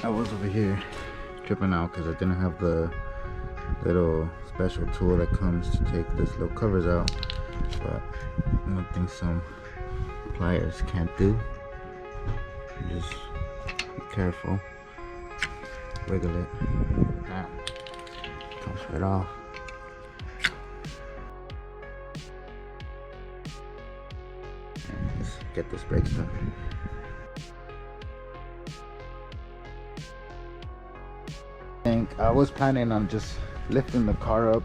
I was over here tripping out because I didn't have the little special tool that comes to take this little covers out, but nothing some pliers can't do. Just be careful, wiggle it, comes right off. Let's get this brake done. I was planning on just lifting the car up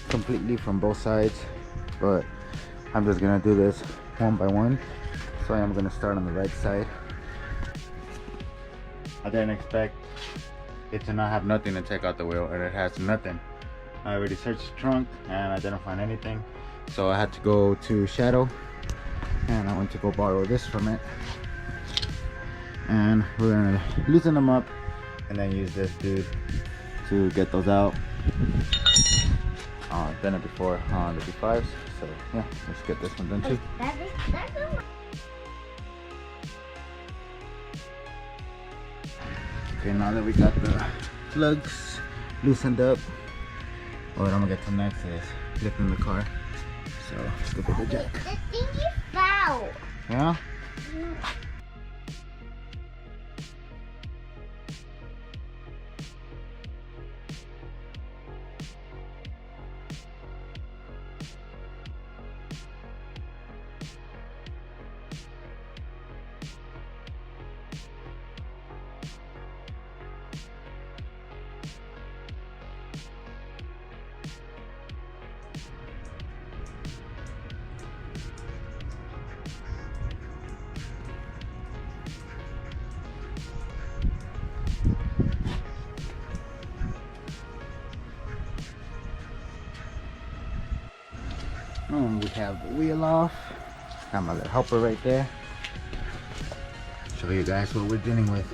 completely from both sides, but I'm just gonna do this one by one. So I'm gonna start on the right side. I didn't expect it to not have nothing to take out the wheel, and it has nothing. I already searched the trunk and I didn't find anything, so I had to go to Shadow and I went to go borrow this from it, and we're gonna loosen them up and then use this dude to get those out. I've done it before on the B5s, so yeah, let's get this one done too. Okay, now that we got the plugs loosened up, what I'm gonna get to next is lifting the car. So let's go get the jack. The thing is foul. Yeah? We have the wheel off. Got my little helper right there. Show you guys what we're dealing with.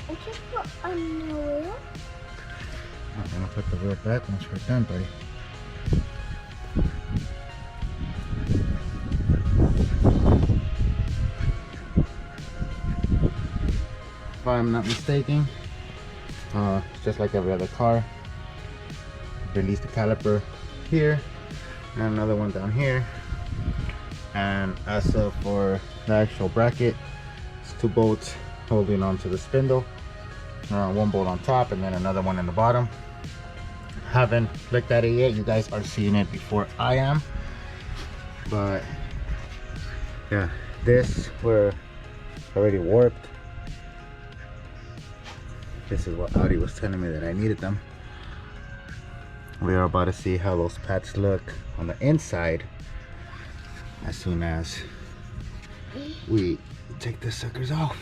I just put on the wheel. I'm gonna put the wheel back once we're done, buddy. If I'm not mistaken, it's just like every other car. Release the caliper here, and another one down here. And as for the actual bracket, it's 2 bolts holding onto the spindle. 1 bolt on top and then another one in the bottom. Haven't looked at it yet. You guys are seeing it before I am. But yeah, this were already warped. This is what Audi was telling me that I needed them. We are about to see how those pads look on the inside as soon as we take the suckers off.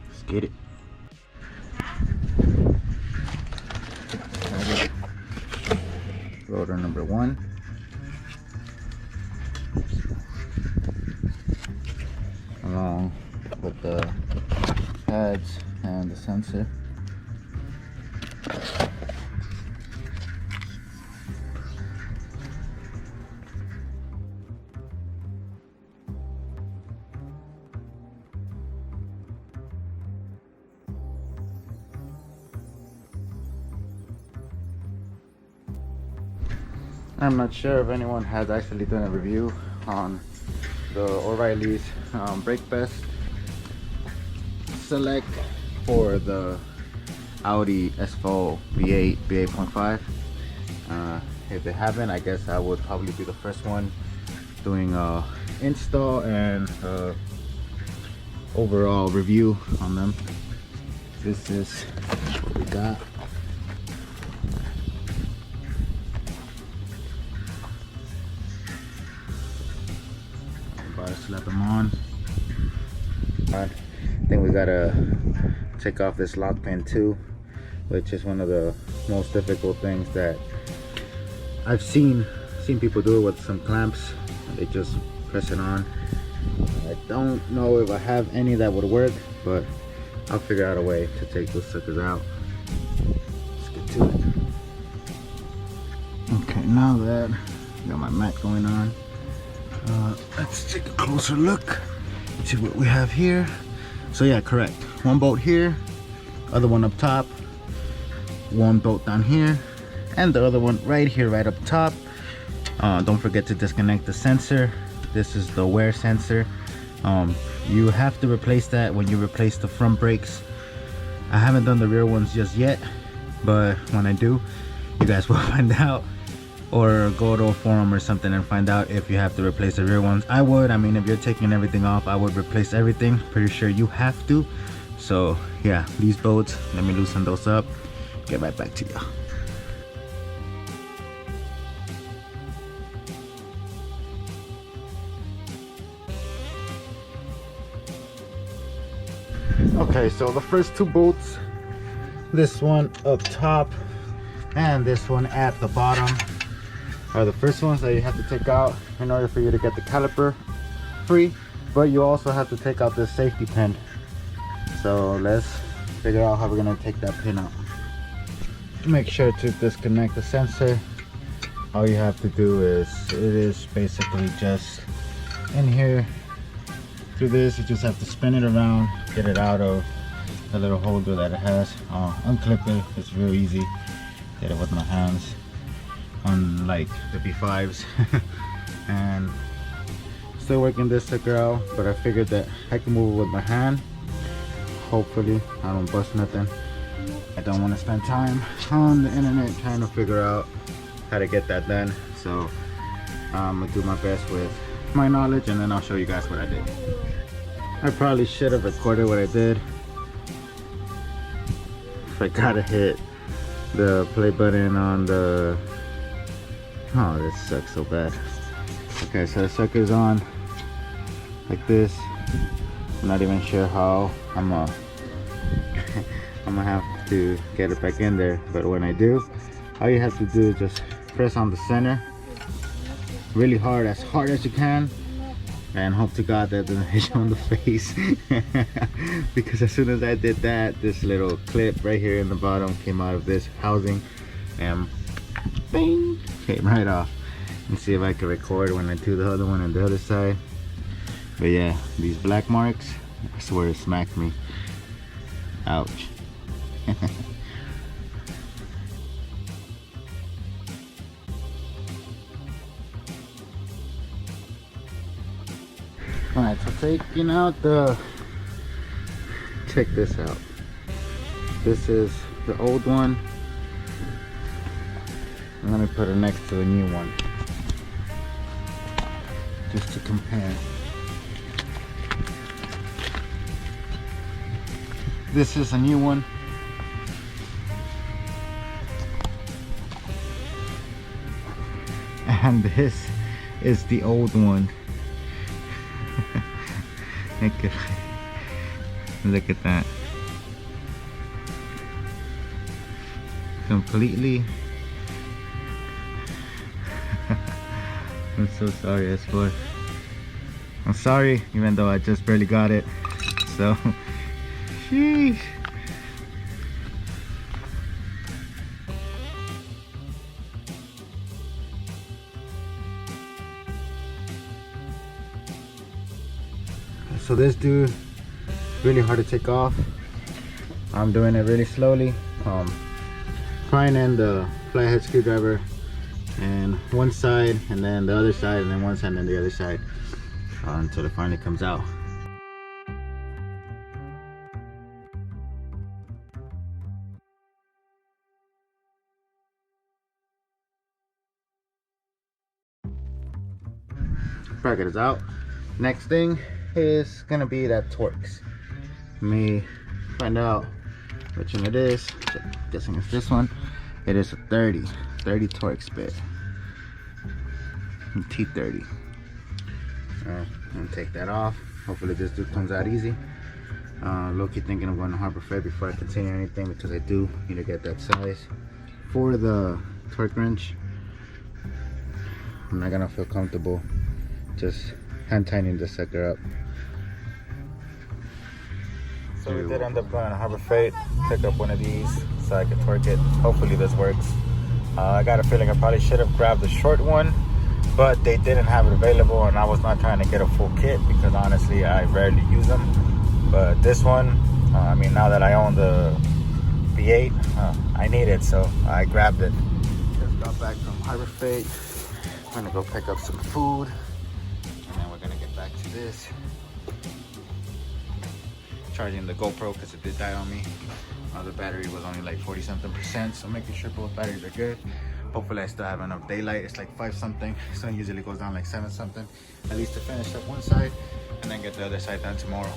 Let's get it. Rotor number 1. Along with the pads and the sensor. I'm not sure if anyone has actually done a review on the Oreillys brake best select for the Audi S4 b8 b8.5. If they haven't, I guess I would probably be the first one doing a install and overall review on them. This is what we got. About to slap them on. I think we gotta take off this lock pin too, which is one of the most difficult things that I've seen people do it with some clamps. They just press it on. I don't know if I have any that would work, but I'll figure out a way to take those suckers out. Let's get to it. Okay, now that I got my mat going on, let's take a closer look. See what we have here. So yeah, correct. One bolt here, other one up top, one bolt down here, and the other one right here, right up top. Don't forget to disconnect the sensor. This is the wear sensor. You have to replace that when you replace the front brakes. I haven't done the rear ones just yet, but when I do, you guys will find out, or go to a forum or something and find out if you have to replace the rear ones. I would. I mean, if you're taking everything off, I would replace everything. Pretty sure you have to. So yeah, these bolts, let me loosen those up, get right back to you. Okay, so the first two bolts, this one up top and this one at the bottom, are the first ones that you have to take out in order for you to get the caliper free. But you also have to take out this safety pin. So let's figure out how we're gonna take that pin out. Make sure to disconnect the sensor. All you have to do is, it is basically just in here. Through this, you just have to spin it around, get it out of the little holder that it has. Unclip it, it's real easy. Did it with my hands, unlike the B5s. And still working this sucker out, but I figured that I can move it with my hand. Hopefully I don't bust nothing. I don't want to spend time on the internet trying to figure out how to get that done. So I'm gonna do my best with my knowledge, and then I'll show you guys what I did. I probably should have recorded what I did. Forgot to hit the play button on the, oh, this sucks so bad. Okay, so the sucker's on like this. I'm not even sure how I'm gonna have to get it back in there, but when I do, all you have to do is just press on the center really hard as you can, and hope to God that doesn't hit you on the face. Because as soon as I did that, this little clip right here in the bottom came out of this housing and bing, came right off. Let's see if I can record when I do the other one on the other side. But yeah, these black marks, I swear it smacked me. Ouch. Alright, so taking out the, check this out. This is the old one. And let me put it next to the new one, just to compare. This is a new one. And this is the old one. Look at that. Completely. I'm so sorry, S4. I'm sorry, even though I just barely got it. So, sheesh. So this dude, really hard to take off. I'm doing it really slowly. Prying in the flathead screwdriver and one side, and then the other side, and then one side and the other side, until it finally comes out. Bracket is out. Next thing is gonna be that Torx. Let me find out which one it is. Guessing it's this one. It is a 30 Torx bit. T30. I'm gonna take that off. Hopefully this dude comes out easy. Low-key thinking I'm going to Harbor Freight before I continue anything, because I do need to get that size. For the torque wrench, I'm not gonna feel comfortable just hand tightening the sucker up. So we did end up going to Harbor Freight, pick up one of these so I could torque it. Hopefully this works. I got a feeling I probably should have grabbed the short one, but they didn't have it available, and I was not trying to get a full kit because honestly I rarely use them. But this one, I mean, now that I own the B8, I need it, so I grabbed it. Just got back from Harbor Freight. I'm gonna go pick up some food, and then we're gonna get back to this. Charging the GoPro because it did die on me. The battery was only like 40 something%, so making sure both batteries are good. Hopefully I still have enough daylight. It's like 5 something, so it usually goes down like 7 something, at least to finish up one side and then get the other side done tomorrow.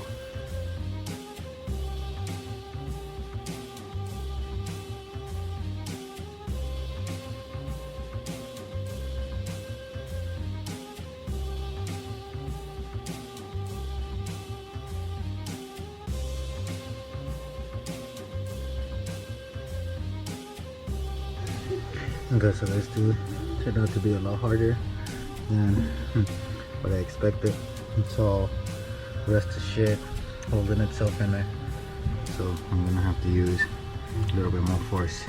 Okay, so this dude turned out to be a lot harder than what I expected. It's all rusted shit holding itself in there, so I'm gonna have to use a little bit more force.